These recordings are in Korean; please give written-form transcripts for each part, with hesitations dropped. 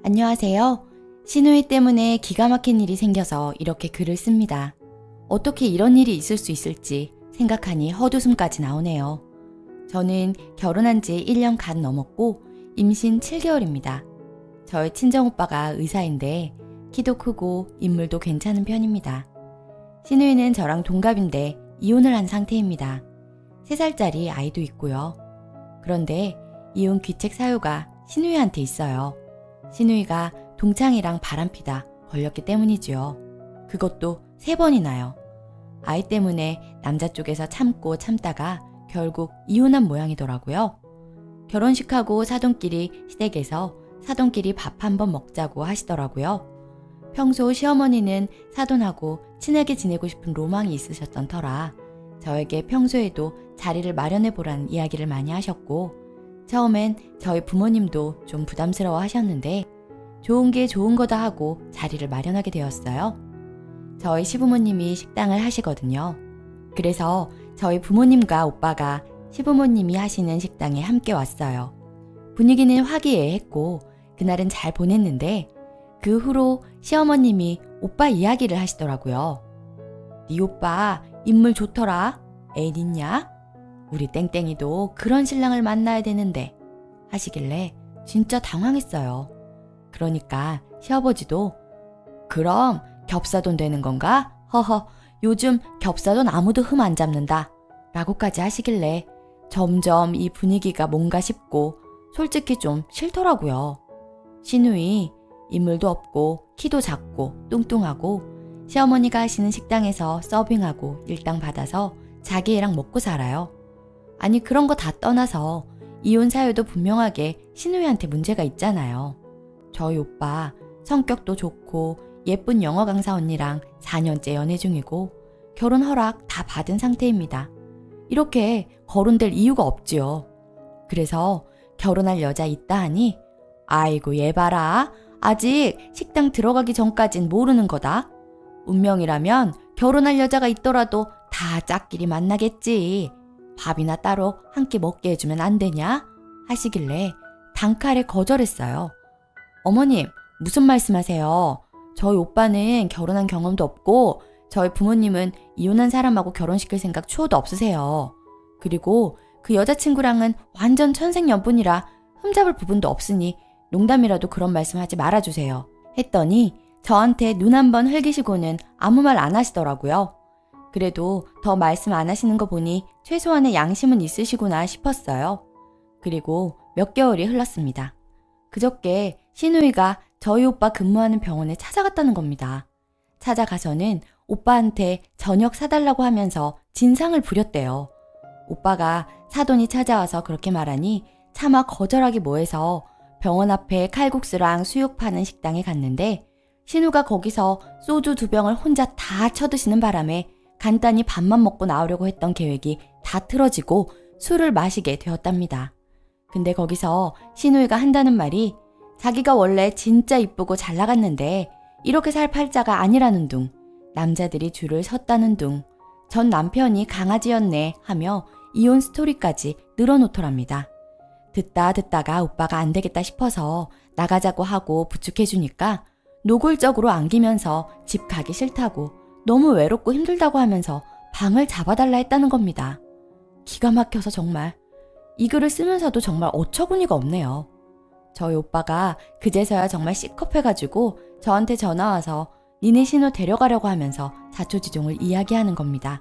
안녕하세요. 시누이 때문에 기가 막힌 일이 생겨서 이렇게 글을 씁니다. 어떻게 이런 일이 있을 수 있을지 생각하니 헛웃음까지 나오네요. 저는 결혼한 지 1년 간 넘었고 임신 7개월입니다. 저의 친정오빠가 의사인데 키도 크고 인물도 괜찮은 편입니다. 시누이는 저랑 동갑인데 이혼을 한 상태입니다. 3살짜리 아이도 있고요. 그런데 이혼 귀책 사유가 시누이한테 있어요. 시누이가 동창이랑 바람피다 걸렸기 때문이지요. 그것도 3번이나요. 아이 때문에 남자 쪽에서 참고 참다가 결국 이혼한 모양이더라고요. 결혼식하고 사돈끼리 시댁에서 사돈끼리 밥 한번 먹자고 하시더라고요. 평소 시어머니는 사돈하고 친하게 지내고 싶은 로망이 있으셨던 터라 저에게 평소에도 자리를 마련해보라는 이야기를 많이 하셨고 처음엔 저희 부모님도 좀 부담스러워 하셨는데 좋은 게 좋은 거다 하고 자리를 마련하게 되었어요. 저희 시부모님이 식당을 하시거든요. 그래서 저희 부모님과 오빠가 시부모님이 하시는 식당에 함께 왔어요. 분위기는 화기애애했고 그날은 잘 보냈는데 그 후로 시어머님이 오빠 이야기를 하시더라고요. 네 오빠 인물 좋더라. 애 있냐? 우리 땡땡이도 그런 신랑을 만나야 되는데 하시길래 진짜 당황했어요. 그러니까 시아버지도 그럼 겹사돈 되는 건가? 허허 요즘 겹사돈 아무도 흠 안 잡는다 라고까지 하시길래 점점 이 분위기가 뭔가 싶고 솔직히 좀 싫더라고요. 시누이 인물도 없고 키도 작고 뚱뚱하고 시어머니가 하시는 식당에서 서빙하고 일당 받아서 자기 애랑 먹고 살아요. 아니 그런 거 다 떠나서 이혼 사유도 분명하게 시누이한테 문제가 있잖아요. 저희 오빠 성격도 좋고 예쁜 영어 강사 언니랑 4년째 연애 중이고 결혼 허락 다 받은 상태입니다. 이렇게 거론될 이유가 없지요. 그래서 결혼할 여자 있다 하니 아이고 얘 봐라. 아직 식당 들어가기 전까진 모르는 거다. 운명이라면 결혼할 여자가 있더라도 다 짝끼리 만나겠지. 밥이나 따로 한 끼 먹게 해주면 안 되냐? 하시길래 단칼에 거절했어요. 어머님, 무슨 말씀하세요? 저희 오빠는 결혼한 경험도 없고 저희 부모님은 이혼한 사람하고 결혼시킬 생각 추호도 없으세요. 그리고 그 여자친구랑은 완전 천생연분이라 흠잡을 부분도 없으니 농담이라도 그런 말씀하지 말아주세요. 했더니 저한테 눈 한번 흘기시고는 아무 말 안 하시더라고요. 그래도 더 말씀 안 하시는 거 보니 최소한의 양심은 있으시구나 싶었어요. 그리고 몇 개월이 흘렀습니다. 그저께 시누이가 저희 오빠 근무하는 병원에 찾아갔다는 겁니다. 찾아가서는 오빠한테 저녁 사달라고 하면서 진상을 부렸대요. 오빠가 사돈이 찾아와서 그렇게 말하니 차마 거절하기 뭐해서 병원 앞에 칼국수랑 수육 파는 식당에 갔는데 신우가 거기서 소주 2병을 혼자 다 쳐드시는 바람에 간단히 밥만 먹고 나오려고 했던 계획이 다 틀어지고 술을 마시게 되었답니다. 근데 거기서 시누이가 한다는 말이 자기가 원래 진짜 이쁘고 잘 나갔는데 이렇게 살 팔자가 아니라는 둥, 남자들이 줄을 섰다는 둥, 전 남편이 강아지였네 하며 이혼 스토리까지 늘어놓더랍니다. 듣다가 오빠가 안 되겠다 싶어서 나가자고 하고 부축해주니까 노골적으로 안기면서 집 가기 싫다고 너무 외롭고 힘들다고 하면서 방을 잡아달라 했다는 겁니다. 기가 막혀서 정말 이 글을 쓰면서도 정말 어처구니가 없네요. 저희 오빠가 그제서야 정말 시겁해가지고 저한테 전화와서 니네 신우 데려가려고 하면서 자초지종을 이야기하는 겁니다.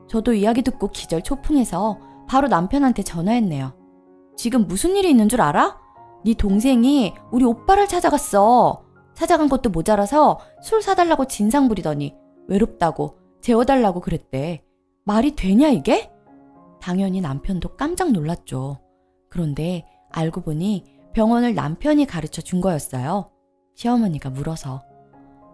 저도 이야기 듣고 기절 초풍해서 바로 남편한테 전화했네요. 지금 무슨 일이 있는 줄 알아? 네 동생이 우리 오빠를 찾아갔어. 찾아간 것도 모자라서 술 사달라고 진상 부리더니 외롭다고 재워달라고 그랬대. 말이 되냐 이게? 당연히 남편도 깜짝 놀랐죠. 그런데 알고 보니 병원을 남편이 가르쳐 준 거였어요. 시어머니가 물어서.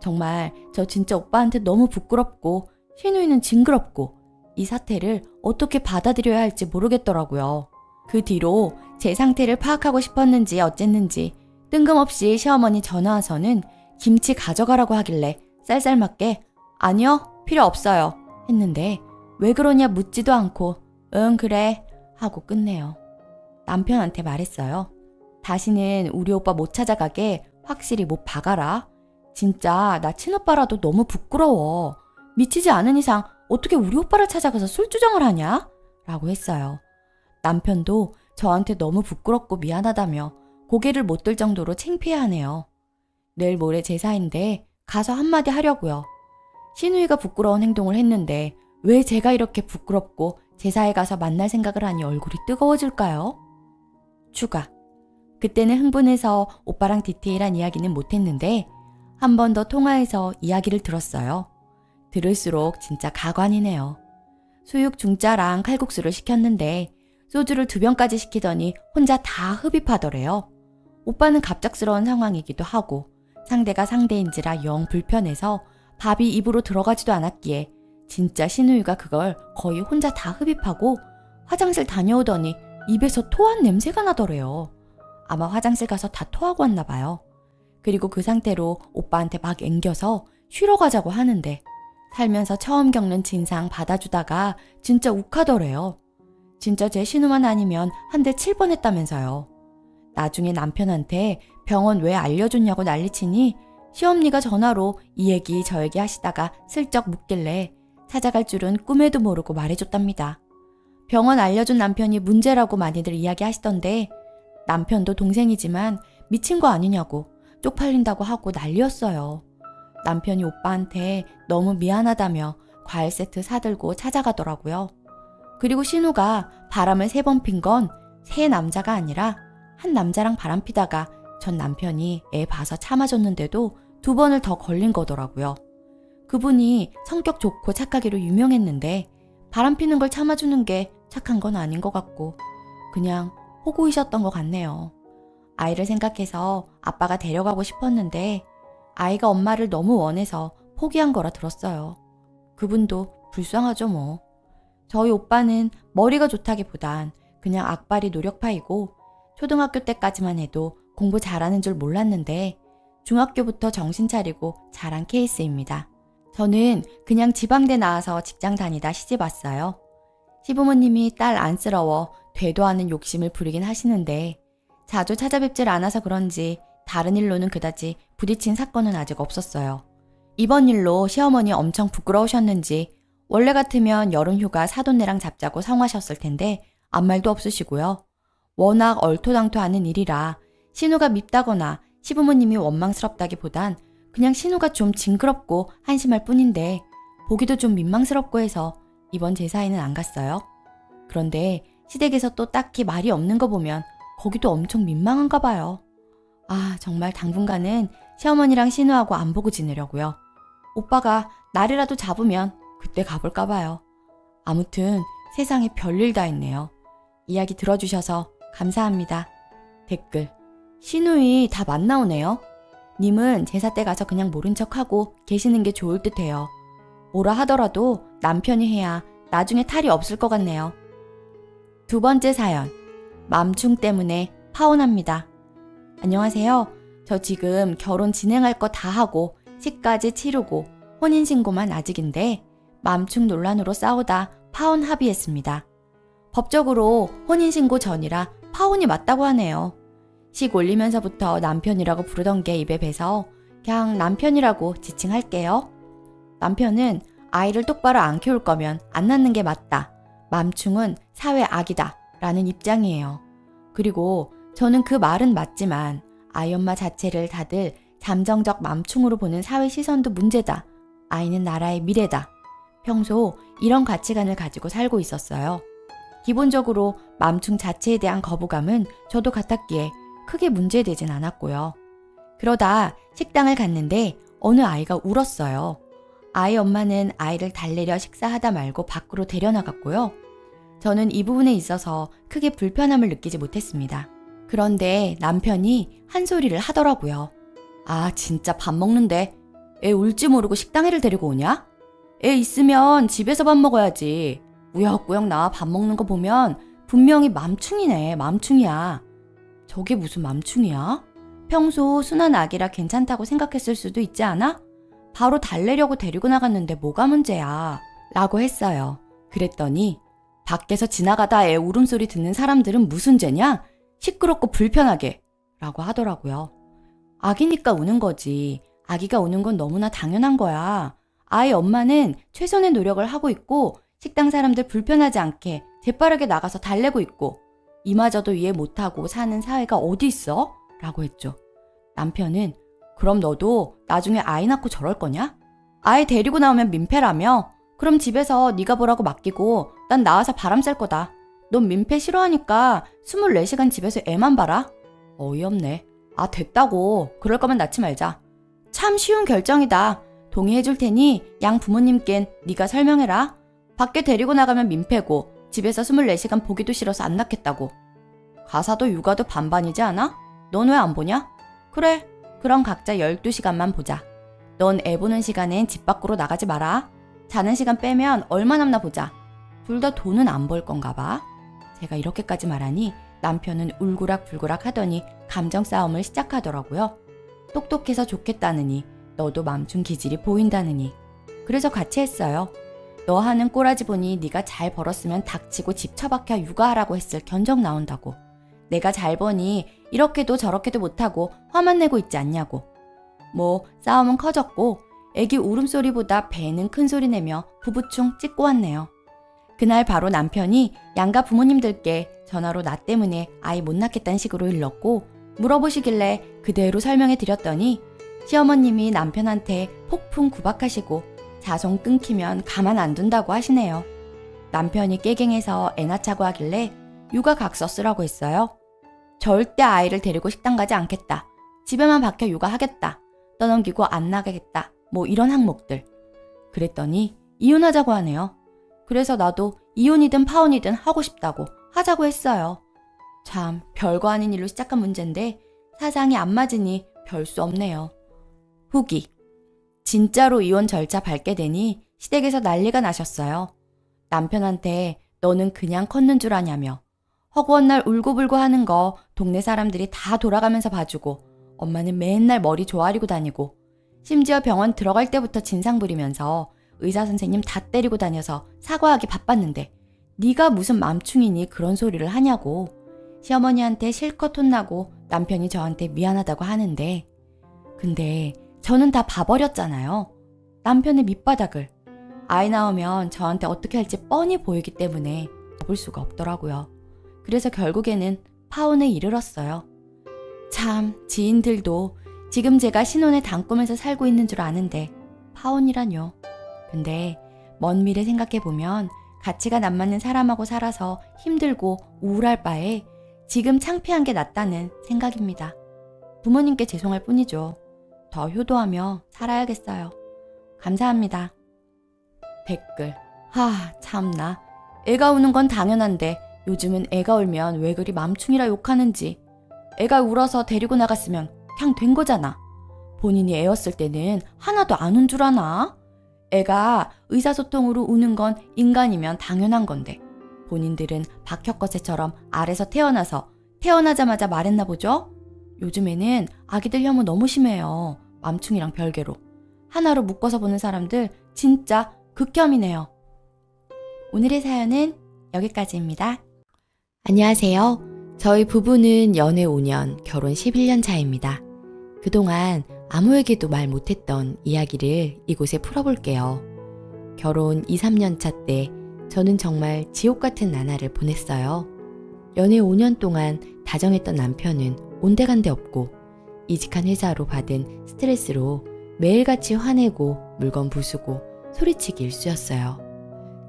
정말 저 진짜 오빠한테 너무 부끄럽고 시누이는 징그럽고 이 사태를 어떻게 받아들여야 할지 모르겠더라고요. 그 뒤로 제 상태를 파악하고 싶었는지 어쨌는지 뜬금없이 시어머니 전화 와서는 김치 가져가라고 하길래 쌀쌀맞게 아니요, 필요 없어요 했는데 왜 그러냐 묻지도 않고 응 그래 하고 끝내요. 남편한테 말했어요. 다시는 우리 오빠 못 찾아가게 확실히 못 박아라. 진짜 나 친오빠라도 너무 부끄러워. 미치지 않은 이상 어떻게 우리 오빠를 찾아가서 술주정을 하냐? 라고 했어요. 남편도 저한테 너무 부끄럽고 미안하다며 고개를 못 들 정도로 창피해하네요. 내일 모레 제사인데 가서 한마디 하려고요. 신우이가 부끄러운 행동을 했는데 왜 제가 이렇게 부끄럽고 제사에 가서 만날 생각을 하니 얼굴이 뜨거워질까요? 추가. 그때는 흥분해서 오빠랑 디테일한 이야기는 못했는데 한 번 더 통화해서 이야기를 들었어요. 들을수록 진짜 가관이네요. 수육 중짜랑 칼국수를 시켰는데 소주를 2병까지 시키더니 혼자 다 흡입하더래요. 오빠는 갑작스러운 상황이기도 하고 상대가 상대인지라 영 불편해서 밥이 입으로 들어가지도 않았기에 진짜 신우이가 그걸 거의 혼자 다 흡입하고 화장실 다녀오더니 입에서 토한 냄새가 나더래요. 아마 화장실 가서 다 토하고 왔나 봐요. 그리고 그 상태로 오빠한테 막 앵겨서 쉬러 가자고 하는데 살면서 처음 겪는 진상 받아주다가 진짜 욱하더래요. 진짜 제 신우만 아니면 한 대 칠 뻔했다면서요. 나중에 남편한테 병원 왜 알려줬냐고 난리치니 시엄니가 전화로 이 얘기 저 얘기 하시다가 슬쩍 묻길래 찾아갈 줄은 꿈에도 모르고 말해줬답니다. 병원 알려준 남편이 문제라고 많이들 이야기하시던데 남편도 동생이지만 미친 거 아니냐고 쪽팔린다고 하고 난리였어요. 남편이 오빠한테 너무 미안하다며 과일 세트 사들고 찾아가더라고요. 그리고 신우가 바람을 3번 핀 건 세 남자가 아니라 한 남자랑 바람 피다가 전 남편이 애 봐서 참아줬는데도 2번을 더 걸린 거더라고요. 그분이 성격 좋고 착하기로 유명했는데 바람 피는 걸 참아주는 게 착한 건 아닌 것 같고 그냥 호구이셨던 것 같네요. 아이를 생각해서 아빠가 데려가고 싶었는데 아이가 엄마를 너무 원해서 포기한 거라 들었어요. 그분도 불쌍하죠 뭐. 저희 오빠는 머리가 좋다기보단 그냥 악바리 노력파이고 초등학교 때까지만 해도 공부 잘하는 줄 몰랐는데 중학교부터 정신 차리고 잘한 케이스입니다. 저는 그냥 지방대 나와서 직장 다니다 시집 왔어요. 시부모님이 딸 안쓰러워 되도 않은 욕심을 부리긴 하시는데 자주 찾아뵙질 않아서 그런지 다른 일로는 그다지 부딪힌 사건은 아직 없었어요. 이번 일로 시어머니 엄청 부끄러우셨는지 원래 같으면 여름휴가 사돈네랑 잡자고 성하셨을 텐데 아무 말도 없으시고요. 워낙 얼토당토하는 일이라 신우가 밉다거나 시부모님이 원망스럽다기보단 그냥 신우가 좀 징그럽고 한심할 뿐인데 보기도 좀 민망스럽고 해서 이번 제사에는 안 갔어요. 그런데 시댁에서 또 딱히 말이 없는 거 보면 거기도 엄청 민망한가 봐요. 아, 정말 당분간은 시어머니랑 신우하고 안 보고 지내려고요. 오빠가 날이라도 잡으면 그때 가볼까 봐요. 아무튼 세상에 별일 다 있네요. 이야기 들어주셔서 감사합니다. 댓글. 신우이 다 만나오네요. 님은 제사 때 가서 그냥 모른 척하고 계시는 게 좋을 듯해요. 뭐라 하더라도 남편이 해야 나중에 탈이 없을 것 같네요. 2번째 사연. 맘충 때문에 파혼합니다. 안녕하세요. 저 지금 결혼 진행할 거 다 하고 시까지 치르고 혼인신고만 아직인데 맘충 논란으로 싸우다 파혼 합의했습니다. 법적으로 혼인신고 전이라 파혼이 맞다고 하네요. 식 올리면서부터 남편이라고 부르던 게 입에 배서 그냥 남편이라고 지칭할게요. 남편은 아이를 똑바로 안 키울 거면 안 낳는 게 맞다. 맘충은 사회 악이다. 라는 입장이에요. 그리고 저는 그 말은 맞지만 아이 엄마 자체를 다들 잠정적 맘충으로 보는 사회 시선도 문제다. 아이는 나라의 미래다. 평소 이런 가치관을 가지고 살고 있었어요. 기본적으로 맘충 자체에 대한 거부감은 저도 같았기에 크게 문제되진 않았고요. 그러다 식당을 갔는데 어느 아이가 울었어요. 아이 엄마는 아이를 달래려 식사하다 말고 밖으로 데려나갔고요. 저는 이 부분에 있어서 크게 불편함을 느끼지 못했습니다. 그런데 남편이 한 소리를 하더라고요. 아, 진짜 밥 먹는데 애 울지 모르고 식당에를 데리고 오냐? 애 있으면 집에서 밥 먹어야지. 우역우역 나와 밥 먹는 거 보면 분명히 맘충이네. 맘충이야. 저게 무슨 맘충이야? 평소 순한 아기라 괜찮다고 생각했을 수도 있지 않아? 바로 달래려고 데리고 나갔는데 뭐가 문제야? 라고 했어요. 그랬더니 밖에서 지나가다 애 울음소리 듣는 사람들은 무슨 죄냐? 시끄럽고 불편하게 라고 하더라고요. 아기니까 우는 거지. 아기가 우는 건 너무나 당연한 거야. 아이 엄마는 최선의 노력을 하고 있고 식당 사람들 불편하지 않게 재빠르게 나가서 달래고 있고 이마저도 이해 못하고 사는 사회가 어디 있어? 라고 했죠. 남편은 그럼 너도 나중에 아이 낳고 저럴 거냐? 아이 데리고 나오면 민폐라며? 그럼 집에서 네가 보라고 맡기고 난 나와서 바람 쐴 거다. 넌 민폐 싫어하니까 24시간 집에서 애만 봐라. 어이없네. 아 됐다고. 그럴 거면 낳지 말자. 참 쉬운 결정이다. 동의해 줄 테니 양 부모님껜 네가 설명해라. 밖에 데리고 나가면 민폐고 집에서 24시간 보기도 싫어서 안 낳겠다고. 가사도 육아도 반반이지 않아? 넌 왜 안 보냐? 그래. 그럼 각자 12시간만 보자. 넌 애 보는 시간엔 집 밖으로 나가지 마라. 자는 시간 빼면 얼마 남나 보자. 둘 다 돈은 안 벌 건가 봐. 제가 이렇게까지 말하니 남편은 울고락불고락 하더니 감정 싸움을 시작하더라고요. 똑똑해서 좋겠다느니 너도 맘충 기질이 보인다느니. 그래서 같이 했어요. 너 하는 꼬라지 보니 네가 잘 벌었으면 닥치고 집 처박혀 육아하라고 했을 견적 나온다고. 내가 잘 버니 이렇게도 저렇게도 못하고 화만 내고 있지 않냐고. 뭐 싸움은 커졌고 애기 울음소리보다 배는 큰 소리 내며 부부충 찍고 왔네요. 그날 바로 남편이 양가 부모님들께 전화로 나 때문에 아이 못 낳겠다는 식으로 일렀고 물어보시길래 그대로 설명해 드렸더니 시어머님이 남편한테 폭풍 구박하시고 자손 끊기면 가만 안 둔다고 하시네요. 남편이 깨갱해서 애 낳자고 하길래 육아각서 쓰라고 했어요. 절대 아이를 데리고 식당 가지 않겠다. 집에만 박혀 육아하겠다. 떠넘기고 안 나가겠다. 뭐 이런 항목들. 그랬더니 이혼하자고 하네요. 그래서 나도 이혼이든 파혼이든 하고 싶다고 하자고 했어요. 참 별거 아닌 일로 시작한 문제인데 사상이 안 맞으니 별 수 없네요. 후기. 진짜로 이혼 절차 밟게 되니 시댁에서 난리가 나셨어요. 남편한테 너는 그냥 컸는 줄 아냐며 허구한 날 울고불고 하는 거 동네 사람들이 다 돌아가면서 봐주고 엄마는 맨날 머리 조아리고 다니고 심지어 병원 들어갈 때부터 진상 부리면서 의사 선생님 다 때리고 다녀서 사과하기 바빴는데 네가 무슨 맘충이니 그런 소리를 하냐고. 시어머니한테 실컷 혼나고 남편이 저한테 미안하다고 하는데 근데 저는 다 봐버렸잖아요. 남편의 밑바닥을. 아이 나오면 저한테 어떻게 할지 뻔히 보이기 때문에 접을 수가 없더라고요. 그래서 결국에는 파혼에 이르렀어요. 참 지인들도 지금 제가 신혼의 단꿈에서 살고 있는 줄 아는데 파혼이라뇨. 근데 먼 미래 생각해보면 가치가 안 맞는 사람하고 살아서 힘들고 우울할 바에 지금 창피한 게 낫다는 생각입니다. 부모님께 죄송할 뿐이죠. 더 효도하며 살아야겠어요. 감사합니다. 댓글. 참나. 애가 우는 건 당연한데 요즘은 애가 울면 왜 그리 맘충이라 욕하는지. 애가 울어서 데리고 나갔으면 그냥 된 거잖아. 본인이 애였을 때는 하나도 안 운 줄 아나? 애가 의사소통으로 우는 건 인간이면 당연한 건데 본인들은 박혁거새처럼 아래서 태어나서 태어나자마자 말했나 보죠? 요즘에는 아기들 혐오 너무 심해요. 맘충이랑 별개로. 하나로 묶어서 보는 사람들 진짜 극혐이네요. 오늘의 사연은 여기까지입니다. 안녕하세요. 저희 부부는 연애 5년, 결혼 11년 차입니다. 그동안 아무에게도 말 못했던 이야기를 이곳에 풀어볼게요. 결혼 2, 3년 차 때 저는 정말 지옥 같은 나날을 보냈어요. 연애 5년 동안 다정했던 남편은 온데간데 없고 이직한 회사로 받은 스트레스로 매일같이 화내고 물건 부수고 소리치기 일쑤였어요.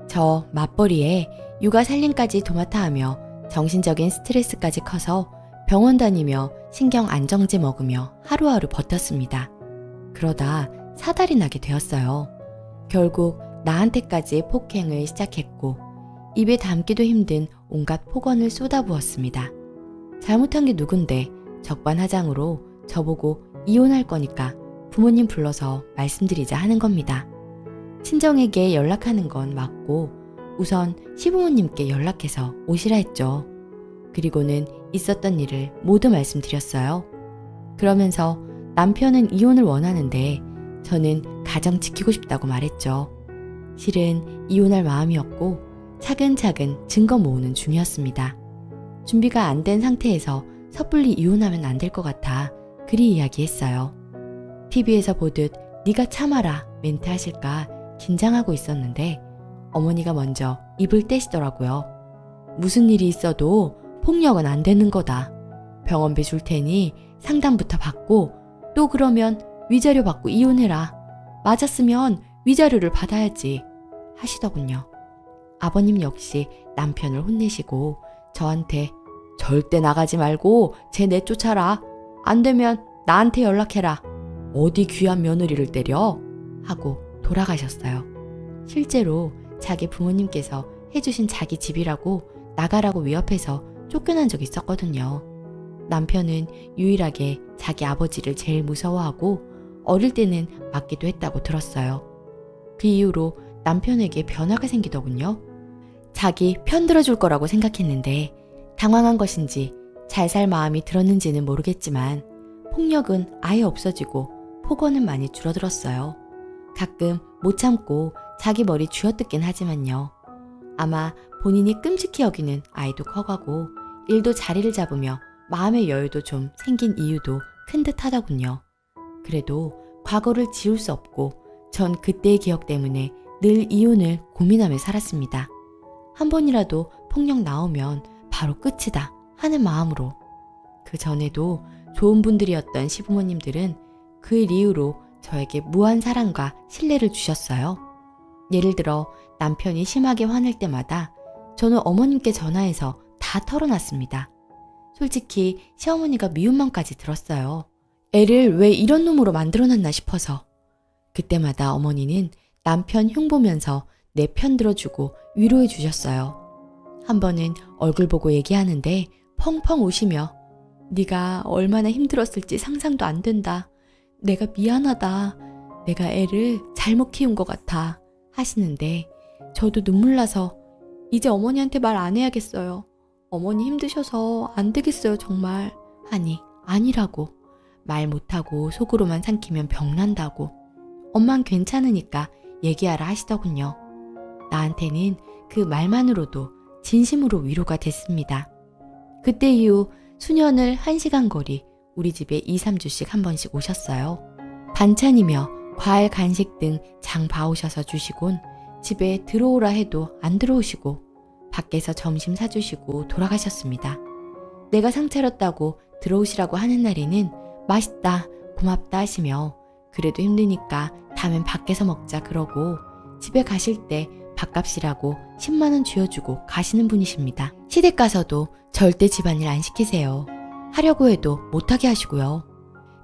저 맞벌이에 육아 살림까지 도맡아 하며 정신적인 스트레스까지 커서 병원 다니며 신경 안정제 먹으며 하루하루 버텼습니다. 그러다 사달이 나게 되었어요. 결국 나한테까지 폭행을 시작했고 입에 담기도 힘든 온갖 폭언을 쏟아부었습니다. 잘못한 게 누군데 적반하장으로 저보고 이혼할 거니까 부모님 불러서 말씀드리자 하는 겁니다. 친정에게 연락하는 건 맞고 우선 시부모님께 연락해서 오시라 했죠. 그리고는 있었던 일을 모두 말씀드렸어요. 그러면서 남편은 이혼을 원하는데 저는 가정 지키고 싶다고 말했죠. 실은 이혼할 마음이었고 차근차근 증거 모으는 중이었습니다. 준비가 안 된 상태에서 섣불리 이혼하면 안 될 것 같아 그 그리 이야기했어요. TV에서 보듯 네가 참아라 멘트 하실까 긴장하고 있었는데 어머니가 먼저 입을 떼시더라고요. 무슨 일이 있어도 폭력은 안 되는 거다. 병원비 줄 테니 상담부터 받고 또 그러면 위자료 받고 이혼해라. 맞았으면 위자료를 받아야지 하시더군요. 아버님 역시 남편을 혼내시고 저한테 절대 나가지 말고 쟤 내쫓아라. 안 되면 나한테 연락해라. 어디 귀한 며느리를 때려? 하고 돌아가셨어요. 실제로 자기 부모님께서 해주신 자기 집이라고 나가라고 위협해서 쫓겨난 적이 있었거든요. 남편은 유일하게 자기 아버지를 제일 무서워하고 어릴 때는 맞기도 했다고 들었어요. 그 이후로 남편에게 변화가 생기더군요. 자기 편 들어줄 거라고 생각했는데 당황한 것인지 잘 살 마음이 들었는지는 모르겠지만 폭력은 아예 없어지고 폭언은 많이 줄어들었어요. 가끔 못 참고 자기 머리 쥐어뜯긴 하지만요. 아마 본인이 끔찍히 여기는 아이도 커가고 일도 자리를 잡으며 마음의 여유도 좀 생긴 이유도 큰 듯 하더군요. 그래도 과거를 지울 수 없고 전 그때의 기억 때문에 늘 이혼을 고민하며 살았습니다. 한 번이라도 폭력 나오면 바로 끝이다 하는 마음으로. 그 전에도 좋은 분들이었던 시부모님들은 그 일 이후로 저에게 무한 사랑과 신뢰를 주셨어요. 예를 들어 남편이 심하게 화낼 때마다 저는 어머님께 전화해서 다 털어놨습니다. 솔직히 시어머니가 미움만까지 들었어요. 애를 왜 이런 놈으로 만들어놨나 싶어서. 그때마다 어머니는 남편 흉 보면서 내 편 들어주고 위로해 주셨어요. 한 번은 얼굴 보고 얘기하는데 펑펑 우시며 네가 얼마나 힘들었을지 상상도 안 된다. 내가 미안하다. 내가 애를 잘못 키운 것 같아 하시는데 저도 눈물 나서 이제 어머니한테 말 안 해야겠어요. 어머니 힘드셔서 안 되겠어요 정말 하니 아니라고. 말 못하고 속으로만 삼키면 병난다고. 엄만 괜찮으니까 얘기하라 하시더군요. 나한테는 그 말만으로도 진심으로 위로가 됐습니다. 그때 이후 수년을 1시간 거리 우리 집에 2, 3주씩 한 번씩 오셨어요. 반찬이며 과일 간식 등 장 봐오셔서 주시곤 집에 들어오라 해도 안 들어오시고 밖에서 점심 사주시고 돌아가셨습니다. 내가 상 차렸다고 들어오시라고 하는 날에는 맛있다, 고맙다 하시며 그래도 힘드니까 다음엔 밖에서 먹자 그러고 집에 가실 때 밥값이라고 10만 원 쥐어주고 가시는 분이십니다. 시댁 가서도 절대 집안일 안 시키세요. 하려고 해도 못하게 하시고요.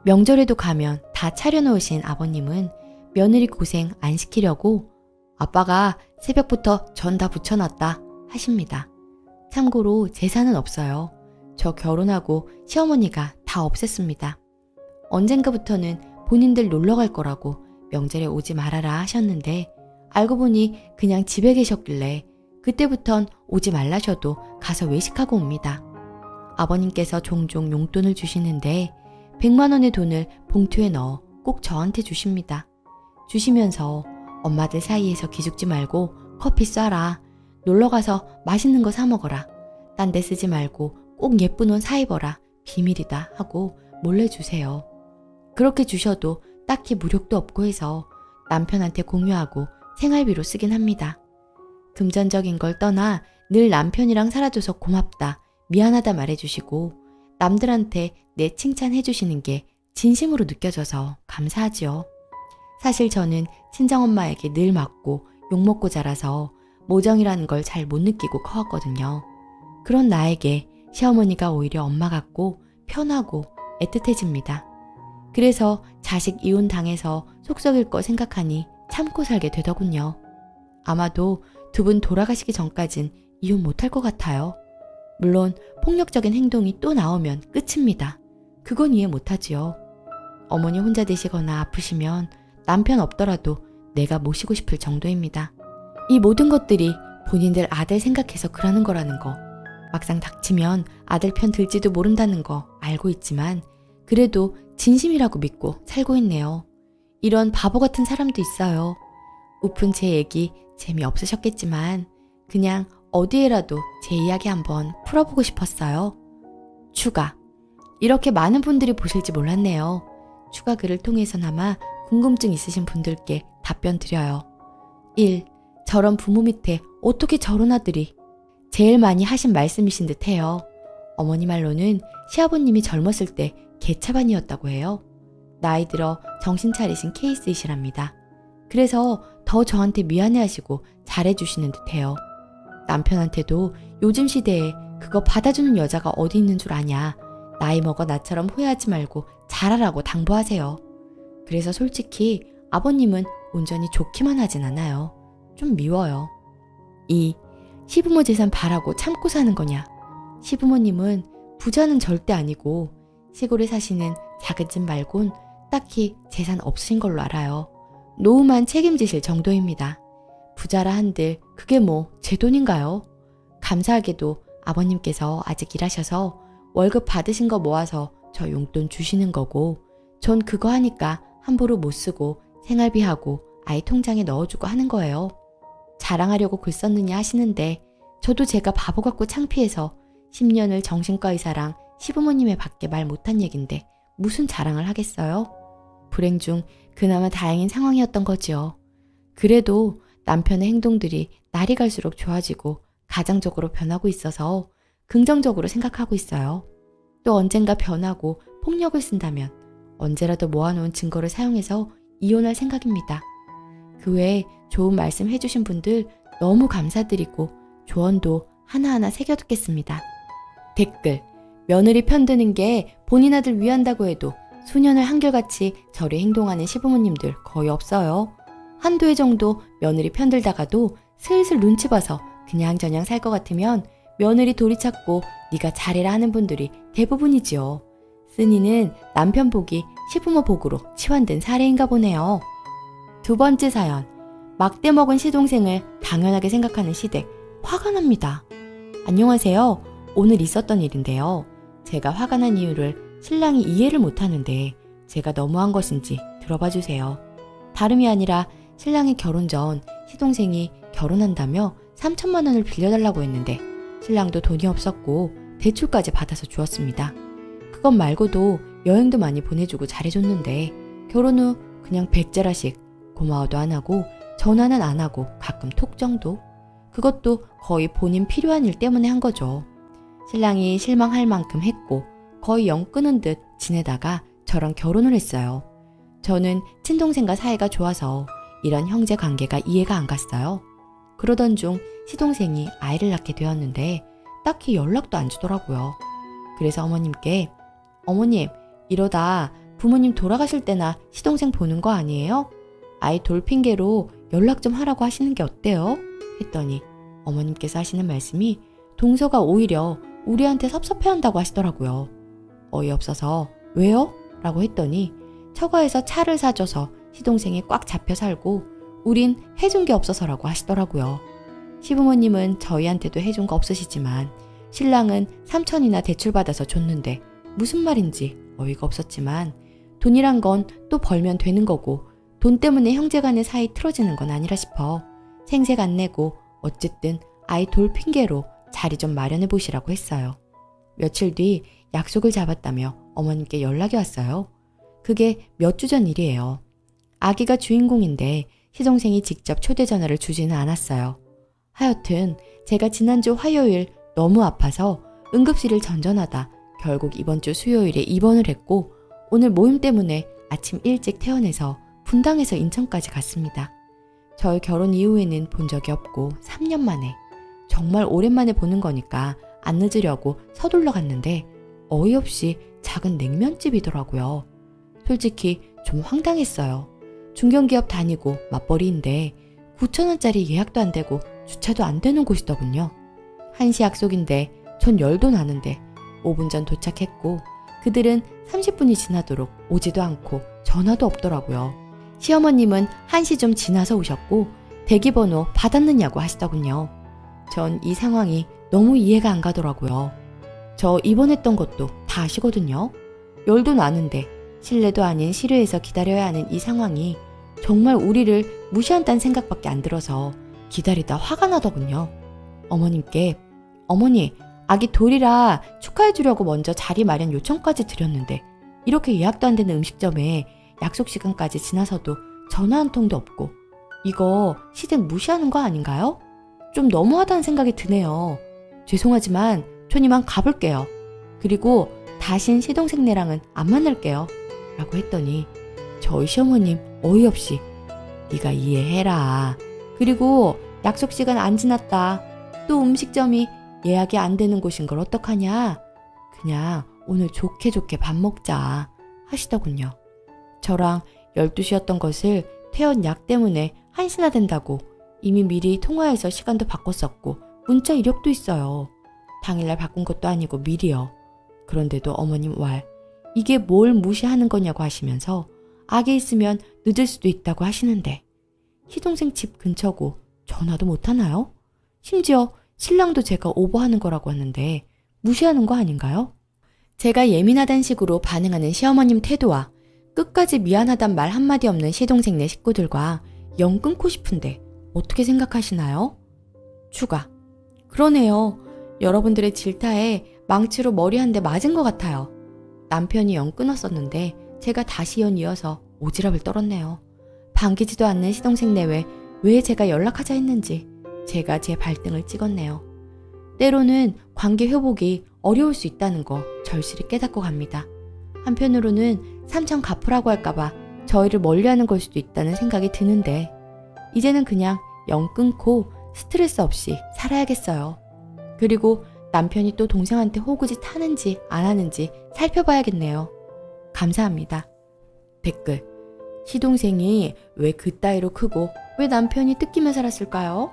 명절에도 가면 다 차려놓으신 아버님은 며느리 고생 안 시키려고 아빠가 새벽부터 전 다 부쳐놨다 하십니다. 참고로 재산은 없어요. 저 결혼하고 시어머니가 다 없앴습니다. 언젠가부터는 본인들 놀러 갈 거라고 명절에 오지 말아라 하셨는데 알고 보니 그냥 집에 계셨길래 그때부턴 오지 말라셔도 가서 외식하고 옵니다. 아버님께서 종종 용돈을 주시는데 100만 원의 돈을 봉투에 넣어 꼭 저한테 주십니다. 주시면서 엄마들 사이에서 기죽지 말고 커피 쏴라. 놀러가서 맛있는 거 사 먹어라. 딴 데 쓰지 말고 꼭 예쁜 옷 사 입어라. 비밀이다 하고 몰래 주세요. 그렇게 주셔도 딱히 무력도 없고 해서 남편한테 공유하고 생활비로 쓰긴 합니다. 금전적인 걸 떠나 늘 남편이랑 살아줘서 고맙다, 미안하다 말해주시고 남들한테 내 칭찬해주시는 게 진심으로 느껴져서 감사하지요. 사실 저는 친정엄마에게 늘 맞고 욕먹고 자라서 모정이라는 걸 잘 못 느끼고 커왔거든요. 그런 나에게 시어머니가 오히려 엄마 같고 편하고 애틋해집니다. 그래서 자식 이혼 당해서 속 썩일 거 생각하니 참고 살게 되더군요. 아마도 두 분 돌아가시기 전까진 이혼 못할 것 같아요. 물론 폭력적인 행동이 또 나오면 끝입니다. 그건 이해 못하지요. 어머니 혼자 되시거나 아프시면 남편 없더라도 내가 모시고 싶을 정도입니다. 이 모든 것들이 본인들 아들 생각해서 그러는 거라는 거, 막상 닥치면 아들 편 들지도 모른다는 거 알고 있지만 그래도 진심이라고 믿고 살고 있네요. 이런 바보 같은 사람도 있어요. 우픈 제 얘기 재미없으셨겠지만 그냥 어디에라도 제 이야기 한번 풀어보고 싶었어요. 추가. 이렇게 많은 분들이 보실지 몰랐네요. 추가 글을 통해서나마 궁금증 있으신 분들께 답변 드려요. 1. 저런 부모 밑에 어떻게 저런 아들이? 제일 많이 하신 말씀이신 듯해요. 어머니 말로는 시아버님이 젊었을 때 개차반이었다고 해요. 나이 들어 정신 차리신 케이스이시랍니다. 그래서 더 저한테 미안해하시고 잘해주시는 듯해요. 남편한테도 요즘 시대에 그거 받아주는 여자가 어디 있는 줄 아냐. 나이 먹어 나처럼 후회하지 말고 잘하라고 당부하세요. 그래서 솔직히 아버님은 온전히 좋기만 하진 않아요. 좀 미워요. 2. 시부모 재산 바라고 참고 사는 거냐. 시부모님은 부자는 절대 아니고 시골에 사시는 작은 집 말곤 딱히 재산 없으신 걸로 알아요. 노후만 책임지실 정도입니다. 부자라 한들 그게 뭐 제 돈인가요? 감사하게도 아버님께서 아직 일하셔서 월급 받으신 거 모아서 저 용돈 주시는 거고 전 그거 하니까 함부로 못 쓰고 생활비하고 아이 통장에 넣어주고 하는 거예요. 자랑하려고 글 썼느냐 하시는데 저도 제가 바보 같고 창피해서 10년을 정신과 의사랑 시부모님에 밖에 말 못한 얘긴데 무슨 자랑을 하겠어요? 불행 중 그나마 다행인 상황이었던 거지요. 그래도 남편의 행동들이 날이 갈수록 좋아지고 가장적으로 변하고 있어서 긍정적으로 생각하고 있어요. 또 언젠가 변하고 폭력을 쓴다면 언제라도 모아놓은 증거를 사용해서 이혼할 생각입니다. 그 외에 좋은 말씀 해주신 분들 너무 감사드리고 조언도 하나하나 새겨듣겠습니다. 댓글: 며느리 편드는 게 본인 아들 위한다고 해도 수년을 한결같이 저리 행동하는 시부모님들 거의 없어요. 한두 해 정도 며느리 편들다가도 슬슬 눈치 봐서 그냥저냥 살 것 같으면 며느리 도리 찾고 네가 잘해라 하는 분들이 대부분이지요. 쓰니는 남편 복이 시부모 복으로 치환된 사례인가 보네요. 두 번째 사연. 막대 먹은 시동생을 당연하게 생각하는 시댁. 화가 납니다. 안녕하세요. 오늘 있었던 일인데요. 제가 화가 난 이유를 신랑이 이해를 못하는데 제가 너무한 것인지 들어봐 주세요. 다름이 아니라 신랑이 결혼 전 시동생이 결혼한다며 3천만 원을 빌려달라고 했는데 신랑도 돈이 없었고 대출까지 받아서 주었습니다. 그것 말고도 여행도 많이 보내주고 잘해줬는데 결혼 후 그냥 백제라식 고마워도 안 하고 전화는 안 하고 가끔 톡 정도? 그것도 거의 본인 필요한 일 때문에 한 거죠. 신랑이 실망할 만큼 했고 거의 영 끊은 듯 지내다가 저랑 결혼을 했어요. 저는 친동생과 사이가 좋아서 이런 형제 관계가 이해가 안 갔어요. 그러던 중 시동생이 아이를 낳게 되었는데 딱히 연락도 안 주더라고요. 그래서 어머님께 어머님 이러다 부모님 돌아가실 때나 시동생 보는 거 아니에요? 아이 돌 핑계로 연락 좀 하라고 하시는 게 어때요? 했더니 어머님께서 하시는 말씀이 동서가 오히려 우리한테 섭섭해한다고 하시더라고요. 어이없어서 왜요? 라고 했더니 처가에서 차를 사줘서 시동생이 꽉 잡혀 살고 우린 해준 게 없어서라고 하시더라고요. 시부모님은 저희한테도 해준 거 없으시지만 신랑은 3천이나 대출받아서 줬는데 무슨 말인지 어이가 없었지만 돈이란 건 또 벌면 되는 거고 돈 때문에 형제간의 사이 틀어지는 건 아니라 싶어 생색 안 내고 어쨌든 아이 돌 핑계로 자리 좀 마련해 보시라고 했어요. 며칠 뒤 약속을 잡았다며 어머님께 연락이 왔어요. 그게 몇 주 전 일이에요. 아기가 주인공인데 시동생이 직접 초대 전화를 주지는 않았어요. 하여튼 제가 지난주 화요일 너무 아파서 응급실을 전전하다 결국 이번 주 수요일에 입원을 했고 오늘 모임 때문에 아침 일찍 퇴원해서 분당에서 인천까지 갔습니다. 저희 결혼 이후에는 본 적이 없고 3년 만에 정말 오랜만에 보는 거니까 안 늦으려고 서둘러 갔는데 어이없이 작은 냉면집이더라고요. 솔직히 좀 황당했어요. 중견기업 다니고 맞벌이인데 9,000원짜리 예약도 안 되고 주차도 안 되는 곳이더군요. 1시 약속인데 전 열도 나는데 5분 전 도착했고 그들은 30분이 지나도록 오지도 않고 전화도 없더라고요. 시어머님은 1시 좀 지나서 오셨고 대기번호 받았느냐고 하시더군요. 전 이 상황이 너무 이해가 안 가더라고요. 저 입원했던 것도 다 아시거든요. 열도 나는데 실내도 아닌 실외에서 기다려야 하는 이 상황이 정말 우리를 무시한다는 생각밖에 안 들어서 기다리다 화가 나더군요. 어머님께 어머니 아기 돌이라 축하해주려고 먼저 자리 마련 요청까지 드렸는데 이렇게 예약도 안 되는 음식점에 약속 시간까지 지나서도 전화 한 통도 없고 이거 시댁 무시하는 거 아닌가요? 좀 너무하다는 생각이 드네요. 죄송하지만 전 이만 가볼게요. 그리고 다신 시동생네랑은 안 만날게요. 라고 했더니 저희 시어머님 어이없이 네가 이해해라. 그리고 약속 시간 안 지났다. 또 음식점이 예약이 안 되는 곳인 걸 어떡하냐. 그냥 오늘 좋게 밥 먹자 하시더군요. 저랑 12시였던 것을 퇴원 약 때문에 1시나 된다고 이미 미리 통화해서 시간도 바꿨었고 문자 이력도 있어요. 당일날 바꾼 것도 아니고 미리요. 그런데도 어머님 왈 이게 뭘 무시하는 거냐고 하시면서 아기 있으면 늦을 수도 있다고 하시는데 시동생 집 근처고 전화도 못하나요? 심지어 신랑도 제가 오버하는 거라고 하는데 무시하는 거 아닌가요? 제가 예민하단 식으로 반응하는 시어머님 태도와 끝까지 미안하단 말 한마디 없는 시동생네 식구들과 영 끊고 싶은데 어떻게 생각하시나요? 추가. 그러네요. 여러분들의 질타에 망치로 머리 한 대 맞은 것 같아요. 남편이 영 끊었었는데 제가 다시 연이어서 오지랖을 떨었네요. 반기지도 않는 시동생 내외 왜 제가 연락하자 했는지 제가 제 발등을 찍었네요. 때로는 관계 회복이 어려울 수 있다는 거 절실히 깨닫고 갑니다. 한편으로는 삼천 갚으라고 할까봐 저희를 멀리하는 걸 수도 있다는 생각이 드는데 이제는 그냥 영 끊고 스트레스 없이 살아야겠어요. 그리고 남편이 또 동생한테 호구짓 하는지 안 하는지 살펴봐야겠네요. 감사합니다. 댓글. 시동생이 왜 그따위로 크고 왜 남편이 뜯기며 살았을까요?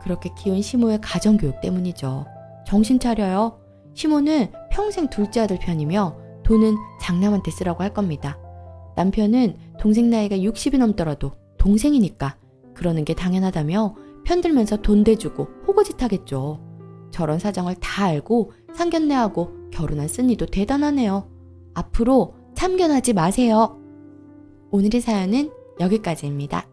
그렇게 키운 시모의 가정교육 때문이죠. 정신 차려요. 시모는 평생 둘째 아들 편이며 돈은 장남한테 쓰라고 할 겁니다. 남편은 동생 나이가 60이 넘더라도 동생이니까 그러는 게 당연하다며 편들면서 돈 대주고 호구짓 하겠죠. 저런 사정을 다 알고 상견례하고 결혼한 쓴이도 대단하네요. 앞으로 참견하지 마세요. 오늘의 사연은 여기까지입니다.